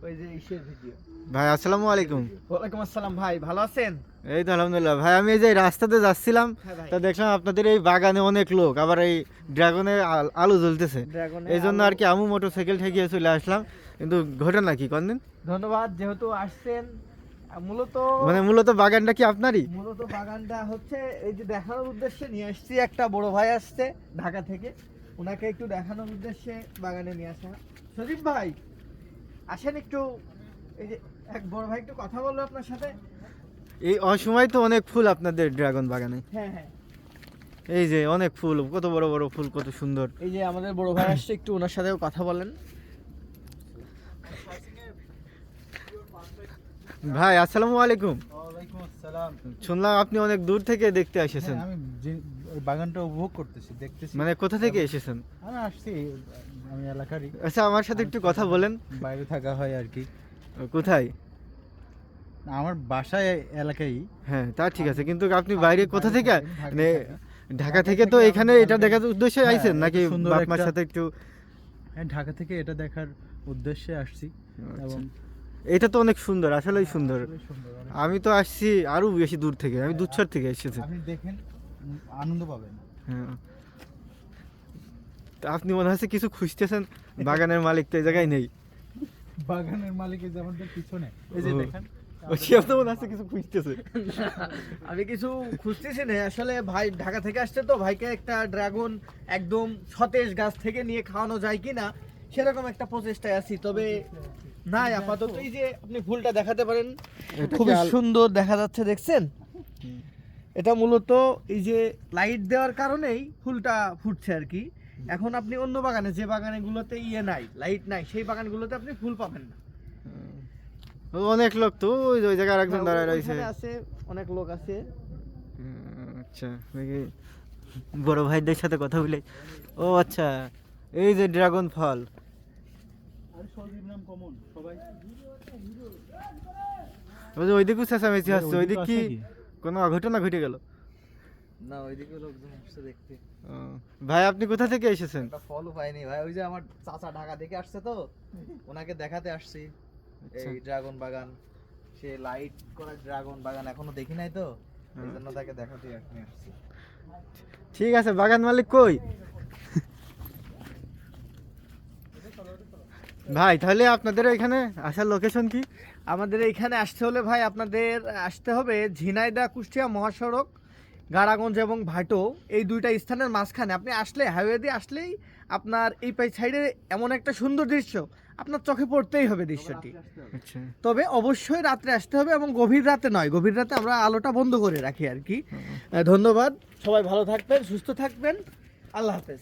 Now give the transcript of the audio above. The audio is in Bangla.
ওই যে ইসের ভিডিও। ভাই আসসালামু আলাইকুম। ওয়ালাইকুম আসসালাম ভাই, ভালো আছেন? এই তো আলহামদুলিল্লাহ ভাই, আমি এই যে রাস্তাতে যাচ্ছিলাম, হ্যাঁ ভাই। তা দেখলাম আপনাদের এই বাগানে অনেক লোক, আবার এই ড্রাগনে আলু জ্বলতেছে। ড্রাগনে এই জন্য আলু- আর কি আমু মোটরসাইকেল ঠেকিয়ে চলে আসলাম, কিন্তু ঘটনা কি কনদিন? ধন্যবাদ যেহেতু আসছেন। মূলত মূলত বাগানটা কি আপনারই? মূলত বাগানটা হচ্ছে এই যে দেখানোর উদ্দেশ্যে নিয়ে আসছি। একটা বড় ভাই আসছে ঢাকা থেকে, ওনাকে একটু দেখানোর উদ্দেশ্যে বাগানে নিয়ে আসা। সজীব ভাই আসেন একটু, এই যে এক বড় ভাই একটু কথা বলবো আপনার সাথে। এই অসময় তো অনেক ফুল আপনাদের ড্রাগন বাগানে। হ্যাঁ হ্যাঁ, এই যে অনেক ফুল, কত বড় বড় ফুল, কত সুন্দর। এই যে আমাদের বড় ভাই আসছে, একটু ওনার সাথেও কথা বলেন। ভাই আসসালামু আলাইকুম। ওয়ালাইকুম আসসালাম। শুনলাম আপনি অনেক দূর থেকে দেখতে এসেছেন। হ্যাঁ, আমি ওই বাগানটা উপভোগ করতেছি, দেখতেছি। মানে কোথা থেকে এসেছেন? আমি আসছি, আমি এলাকারই, আচ্ছা, আমার সাথে একটু কথা বলেন। বাইরে থাকা হয় আর কি। কোথায়? আমার বাসায় এলাকায়। হ্যাঁ, তা ঠিক আছে, কিন্তু আপনি বাইরে কোথা থেকে? ঢাকায় মানে থাকি। ঢাকা থেকে তো আমি এখানে এটা বাগানে- দেখার উদ্দেশ্যে হ্যাঁ, আইছেন, নাকি এত সুন্দর বাপ মার একটা- সাথে একটু? হ্যাঁ, ঢাকা থেকে এটা দেখার উদ্দেশ্যে আসছি। এবং এটা তো অনেক সুন্দর, আসলেই সুন্দর। আসলে সুন্দর, অনেক আমি তো আসছি আরো বেশি দূর থেকে, আমি দুধছর থেকে এসেছি। আপনি দেখেন, আনন্দ পাবেন। হ্যাঁ, তা আপনি মনে হচ্ছে কিছু খুঁজতেছেন, বাগানের মালিক তো এই জায়গায় নেই। বাগানের মালিকের যে আমাদের পিছনে, এই যে ও। দেখেন। সে তো মনে হচ্ছে কিছু খুঁজতেছে। আমি কিছু খুঁজতেছি না আসলে, ভাই ঢাকা থেকে আসছে তো, ভাইকে একটা ড্রাগন একদম সতেজ গাছ থেকে নিয়ে খাওয়ানো যায় কিনা সেরকম একটা প্রচেষ্টায় আছি। তবে নাই আপাতত। এই যে আপনি ফুলটা দেখাতে পারেন, এটা খুবই কি সুন্দর দেখা যাচ্ছে, দেখছেন? এটা মূলত এই যে লাইট দেওয়ার কারণেই ফুলটা ফুটছে আর কি। এখন আপনি অন্য বাগানে, যে বাগানগুলোতে নাই, লাইট নাই, সেই বাগানগুলোতে আপনি ফুল পাবেন না। অনেক লোক তো ওই জায়গায় একজন দাঁড়ায় রয়েছে। ওইখানে আছে, অনেক লোক আছে। আচ্ছা, দেখি বড় ভাইদের সাথে কথা বলে। ও আচ্ছা, এই যে ড্রাগন ফল। আর সজীব নাম কমন সবাই। ওই যে ওইদিকেও চেঁচামেচি হচ্ছে, ওইদিক কি আছে কি? কোনো অঘটনা ঘটে গেল? না, ওইদিকে লোকজন আসছে দেখতে। ও, ভাই আপনি কোথা থেকে এসেছেন? একটা ফলও পাইনি ভাই, ওই যে আমার চাচা ঢাকা থেকে আসছে তো, ওনাকে দেখাতে আসছি আচ্ছা। এই ড্রাগন বাগান। সে লাইট করা ড্রাগন বাগান এখনো দেখি নাই তো, এই জন্য তাকে দেখাতে আসছি। ঠিক আছে, বাগান মালিক কই? ভাই তাহলে আপনাদের এখানে আসার লোকেশন কি? আমাদের এইখানে আসতে হলে ভাই আপনাদের আসতে হবে ঝিনাইদহ কুষ্টিয়া মহাসড়ক, গাড়াগঞ্জ এবং ভাটো, এই দুইটা স্থানের মাঝখানে আপনি আসলে, হাইওয়ে দিয়ে আসলেই আপনার এই সাইডে এমন একটা সুন্দর দৃশ্য আপনার চোখে পড়তেই হবে দৃশ্যটি। আচ্ছা, তবে অবশ্যই রাত্রে আসতে হবে, এবং গভীর রাতে নয়, গভীর রাতে আমরা আলোটা বন্ধ করে রাখি আর কি। ধন্যবাদ, সবাই ভালো থাকবেন, সুস্থ থাকবেন, আল্লাহ হাফেজ।